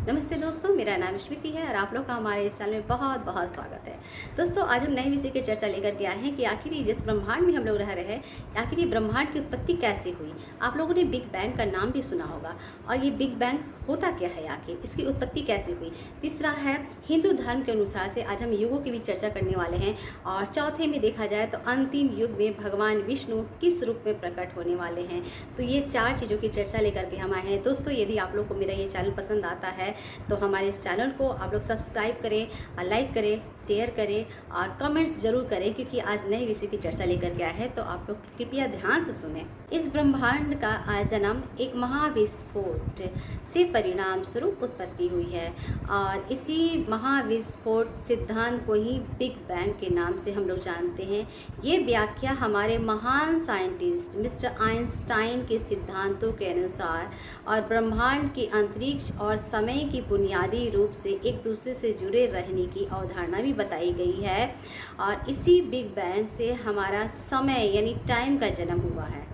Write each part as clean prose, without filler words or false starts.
नमस्ते दोस्तों, मेरा नाम श्रुति है और आप लोग का हमारे इस चैनल में बहुत बहुत स्वागत है। दोस्तों, आज हम नए विषय की चर्चा लेकर के आए हैं कि आखिर ये जिस ब्रह्मांड में हम लोग रह रहे हैं, आखिर ये ब्रह्मांड की उत्पत्ति कैसे हुई। आप लोगों ने बिग बैंग का नाम भी सुना होगा, और ये बिग बैंग होता क्या है, आखिर इसकी उत्पत्ति कैसे हुई। तीसरा है, हिंदू धर्म के अनुसार से आज हम युगों की भी चर्चा करने वाले हैं। और चौथे में देखा जाए तो अंतिम युग में भगवान विष्णु किस रूप में प्रकट होने वाले हैं। तो ये चार चीज़ों की चर्चा लेकर के हम आए हैं। दोस्तों, यदि आप लोग को मेरा ये चैनल पसंद आता है तो हमारे इस चैनल को आप लोग सब्सक्राइब करें, लाइक करें, शेयर करें और कमेंट्स जरूर करें, क्योंकि आज नए विषय की चर्चा लेकर के आए हैं। तो आप लोग कृपया ध्यान से सुने। इस ब्रह्मांड का जन्म एक महाविस्फोट से परिणाम स्वरूप उत्पत्ति हुई है, और इसी महाविस्फोट सिद्धांत को ही बिग बैंग के नाम से हम लोग जानते हैं। ये व्याख्या हमारे महान साइंटिस्ट मिस्टर आइंस्टाइन के सिद्धांतों के अनुसार और ब्रह्मांड की अंतरिक्ष और समय की बुनियादी रूप से एक दूसरे से जुड़े रहने की अवधारणा भी बताई गई है। और इसी बिग बैंग से हमारा समय यानी टाइम का जन्म हुआ है।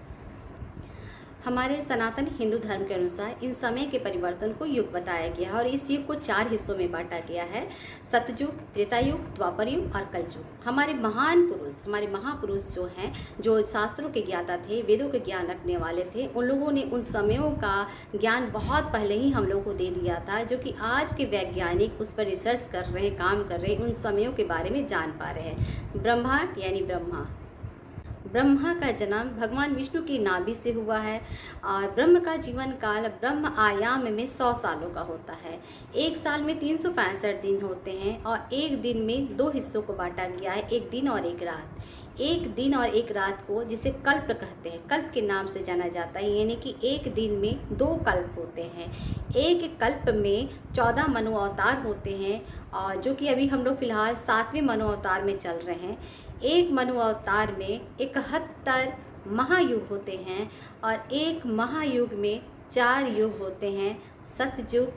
हमारे सनातन हिंदू धर्म के अनुसार इन समय के परिवर्तन को युग बताया गया है, और इस युग को 4 हिस्सों में बांटा गया है: सतयुग, त्रेता युग, द्वापर युग और कलयुग। हमारे महान पुरुष, हमारे महापुरुष जो हैं, जो शास्त्रों के ज्ञाता थे, वेदों के ज्ञान रखने वाले थे, उन लोगों ने उन समयों का ज्ञान बहुत पहले ही हम लोगों को दे दिया था, जो कि आज के वैज्ञानिक उस पर रिसर्च कर रहे हैं, काम कर रहे हैं, उन समयों के बारे में जान पा रहे हैं। ब्रह्मांड यानी ब्रह्मा का जन्म भगवान विष्णु की नाभि से हुआ है, और ब्रह्म का जीवन काल ब्रह्म आयाम में 100 सालों का होता है। एक साल में 365 दिन होते हैं, और एक दिन में 2 हिस्सों को बांटा गया है, एक दिन और एक रात। एक दिन और एक रात को जिसे कल्प कहते हैं, कल्प के नाम से जाना जाता है, यानी कि एक दिन में 2 कल्प होते हैं। एक कल्प में 14 मनु अवतार होते हैं, और जो कि अभी हम लोग फिलहाल 7वें मनु अवतार में चल रहे हैं। एक मनु अवतार में 71 महायुग होते हैं, और एक महायुग में 4 युग होते हैं: सतयुग,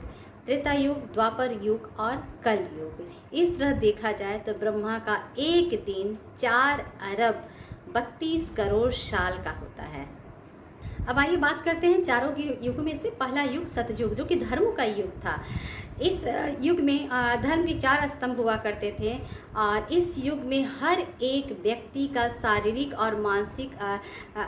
त्रेता युग, द्वापर युग और कल युग। इस तरह देखा जाए तो ब्रह्मा का एक दिन 4 अरब 32 करोड़ साल का होता है। अब आइए बात करते हैं चारों युगों में से पहला युग सतयुग, जो कि धर्मों का युग था। इस युग में धर्म के 4 स्तंभ हुआ करते थे, और इस युग में हर एक व्यक्ति का शारीरिक और मानसिक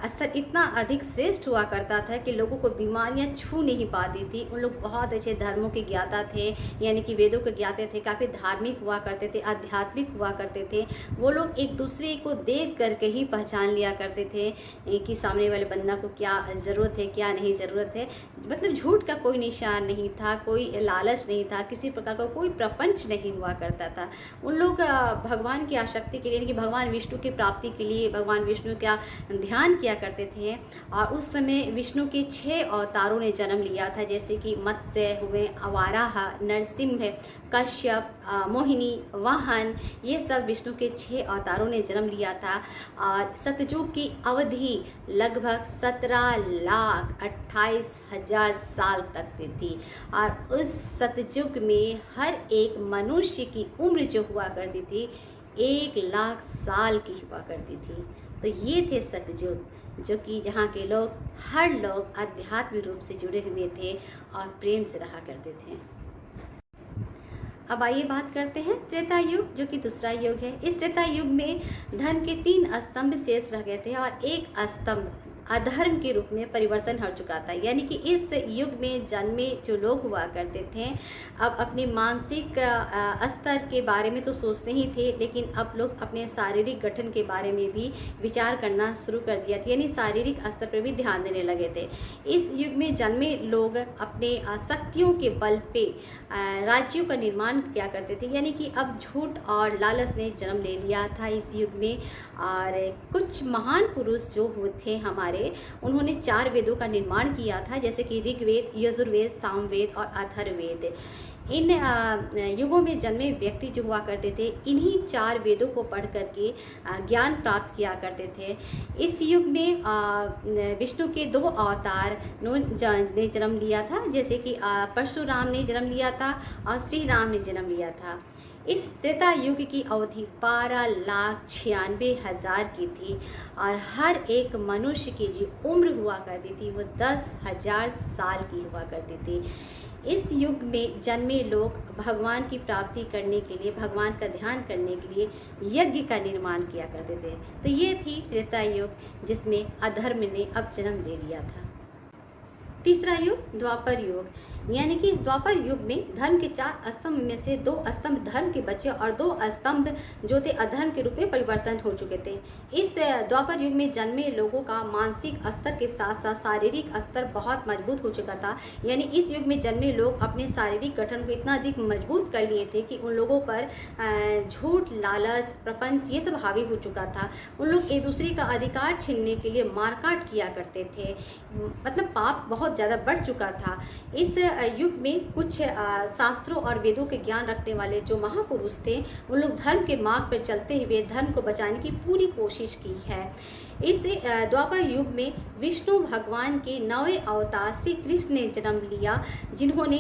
स्तर इतना अधिक श्रेष्ठ हुआ करता था कि लोगों को बीमारियां छू नहीं पाती थी। उन लोग बहुत अच्छे धर्मों के ज्ञाता थे, यानी कि वेदों के ज्ञाते थे, काफ़ी धार्मिक हुआ करते थे, आध्यात्मिक हुआ करते थे। वो लोग एक दूसरे को देख करके ही पहचान लिया करते थे कि सामने वाले बंदा को क्या ज़रूरत है, क्या नहीं ज़रूरत है। मतलब झूठ का कोई निशान नहीं था, कोई लालच नहीं था, किसी प्रकार का कोई प्रपंच नहीं हुआ करता था। उन लोग भगवान की आसक्ति के लिए, यानी कि भगवान विष्णु की प्राप्ति के लिए भगवान विष्णु का ध्यान किया करते थे। और उस समय विष्णु के 6 अवतारों ने जन्म लिया था, जैसे कि मत्स्य हुए, अवाराह, नरसिंह, कश्यप, मोहिनी, वाहन। ये सब विष्णु के 6 अवतारों ने जन्म लिया था। और सतयुग की अवधि लगभग 17,28,000 साल तक की थी, और उस सतयुग में हर एक मनुष्य की उम्र जो हुआ करती थी 1 लाख साल की हुआ करती थी। तो ये थे सतयुग, जो कि जहाँ के लोग हर लोग आध्यात्मिक रूप से जुड़े हुए थे और प्रेम से रहा करते थे। अब आइए बात करते हैं त्रेता युग, जो कि दूसरा युग है। इस त्रेता युग में धर्म के 3 स्तंभ शेष रह गए थे, और एक स्तंभ अधर्म के रूप में परिवर्तन हो चुका था। यानी कि इस युग में जन्मे जो लोग हुआ करते थे, अब अपने मानसिक स्तर के बारे में तो सोचते ही थे, लेकिन अब लोग अपने शारीरिक गठन के बारे में भी विचार करना शुरू कर दिया था, यानी शारीरिक स्तर पर भी ध्यान देने लगे थे। इस युग में जन्मे लोग अपने शक्तियों के बल पे राज्यों का निर्माण किया करते थे, यानी कि अब झूठ और लालच ने जन्म ले लिया था इस युग में। और कुछ महान पुरुष जो थे हमारे, उन्होंने 4 वेदों का निर्माण किया था, जैसे कि ऋग्वेद, यजुर्वेद, सामवेद और अथर्ववेद। इन युगों में जन्मे व्यक्ति जो हुआ करते थे, इन्हीं 4 वेदों को पढ़ करके ज्ञान प्राप्त किया करते थे। इस युग में विष्णु के 2 अवतार ने जन्म लिया था, जैसे कि परशुराम ने जन्म लिया था और श्री राम ने जन्म लिया था। इस त्रेता युग की अवधि 12,96,000 की थी और हर एक मनुष्य की जो उम्र हुआ करती थी वो 10,000 साल की हुआ करती थी। इस युग में जन्मे लोग भगवान की प्राप्ति करने के लिए, भगवान का ध्यान करने के लिए यज्ञ का निर्माण किया करते थे। तो ये थी त्रेता युग, जिसमें अधर्म ने अब जन्म ले लिया था। तीसरा युग द्वापर युग, यानी कि इस द्वापर युग में धर्म के 4 स्तंभ में से 2 स्तंभ धर्म के बचे और 2 स्तंभ जो थे अधर्म के रूप में परिवर्तन हो चुके थे। इस द्वापर युग में जन्मे लोगों का मानसिक स्तर के साथ साथ शारीरिक स्तर बहुत मजबूत हो चुका था। यानी इस युग में जन्मे लोग अपने शारीरिक गठन को इतना अधिक मजबूत कर लिए थे कि उन लोगों पर झूठ, लालच, प्रपंच ये सब हावी हो चुका था। उन लोग एक दूसरे का अधिकार छीनने के लिए मारकाट किया करते थे, मतलब पाप बहुत ज़्यादा बढ़ चुका था। इस युग में कुछ शास्त्रों और वेदों के ज्ञान रखने वाले जो महापुरुष थे, उन लोग धर्म के मार्ग पर चलते हुए धर्म को बचाने की पूरी कोशिश की है। इस द्वापर युग में विष्णु भगवान के 9वें अवतार श्री कृष्ण ने जन्म लिया, जिन्होंने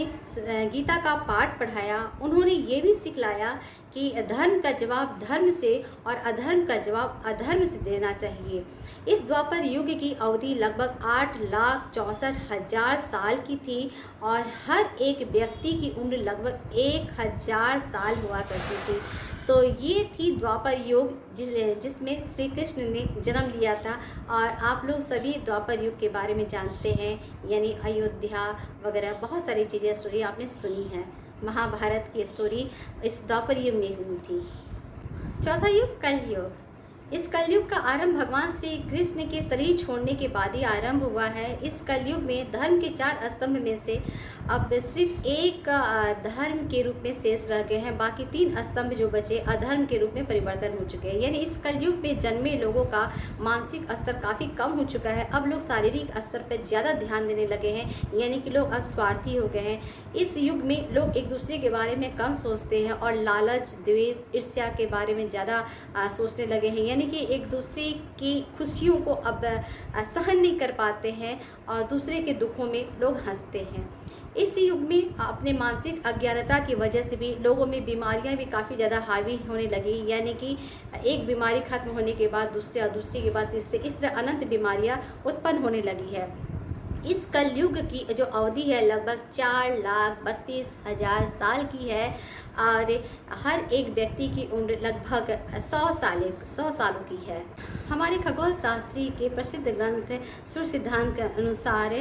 गीता का पाठ पढ़ाया। उन्होंने ये भी सिखलाया कि धर्म का जवाब धर्म से और अधर्म का जवाब अधर्म से देना चाहिए। इस द्वापर युग की अवधि लगभग 8,64,000 साल की थी और हर एक व्यक्ति की उम्र लगभग 1000 साल हुआ करती थी। तो ये थी द्वापर युग, जिसमें श्री कृष्ण ने जन्म लिया था। और आप लोग सभी द्वापर युग के बारे में जानते हैं, यानी अयोध्या वगैरह बहुत सारी चीज़ें, स्टोरी आपने सुनी है। महाभारत की स्टोरी इस द्वापर युग में हुई थी। चौथा युग कलयुग। इस कलयुग का आरंभ भगवान श्री कृष्ण के शरीर छोड़ने के बाद ही आरंभ हुआ है। इस कलयुग में धर्म के 4 स्तंभ में से अब सिर्फ एक धर्म के रूप में शेष रह गए हैं, बाकी 3 स्तंभ जो बचे अधर्म के रूप में परिवर्तन हो चुके हैं। यानी इस कलयुग में जन्मे लोगों का मानसिक स्तर काफ़ी कम हो चुका है। अब लोग शारीरिक स्तर पर ज़्यादा ध्यान देने लगे हैं, यानी कि लोग अब स्वार्थी हो गए हैं। इस युग में लोग एक दूसरे के बारे में कम सोचते हैं और लालच, द्वेष, ईर्ष्या के बारे में ज़्यादा सोचने लगे हैं, यानी कि एक दूसरे की खुशियों को अब सहन नहीं कर पाते हैं और दूसरे के दुखों में लोग हंसते हैं। इस युग में अपने मानसिक अज्ञानता की वजह से भी लोगों में बीमारियां भी काफ़ी ज़्यादा हावी होने लगी, यानी कि एक बीमारी खत्म होने के बाद दूसरे और दूसरे के बाद तीसरे, इस तरह अनंत बीमारियां उत्पन्न होने लगी है। इस कलयुग की जो अवधि है लगभग 4,32,000 साल की है और हर एक व्यक्ति की उम्र लगभग 100 सालों की है। हमारे खगोल शास्त्री के प्रसिद्ध ग्रंथ सूर्य सिद्धांत के अनुसार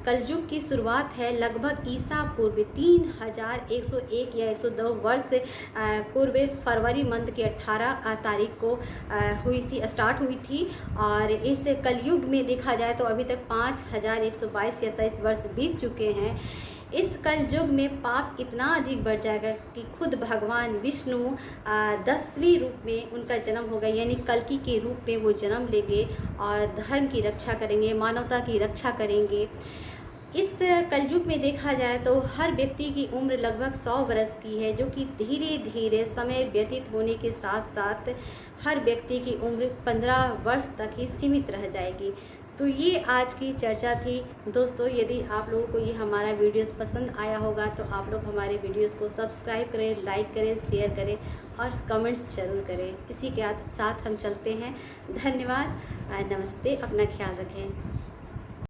कलयुग की शुरुआत है लगभग ईसा पूर्व 3101 या 102 वर्ष पूर्व फरवरी मंथ की 18 तारीख को स्टार्ट हुई थी। और इस कलयुग में देखा जाए तो अभी तक 5,122 या 23 वर्ष बीत चुके हैं। इस कलयुग में पाप इतना अधिक बढ़ जाएगा कि खुद भगवान विष्णु 10वें रूप में उनका जन्म होगा, यानी कल्कि के रूप में वो जन्म लेंगे और धर्म की रक्षा करेंगे, मानवता की रक्षा करेंगे। इस कलयुग में देखा जाए तो हर व्यक्ति की उम्र लगभग 100 वर्ष की है, जो कि धीरे धीरे समय व्यतीत होने के साथ साथ हर व्यक्ति की उम्र 15 वर्ष तक ही सीमित रह जाएगी। तो ये आज की चर्चा थी दोस्तों। यदि आप लोगों को ये हमारा वीडियोस पसंद आया होगा तो आप लोग हमारे वीडियोस को सब्सक्राइब करें, लाइक करें, शेयर करें और कमेंट्स जरूर करें। इसी के साथ हम चलते हैं। धन्यवाद, नमस्ते, अपना ख्याल रखें।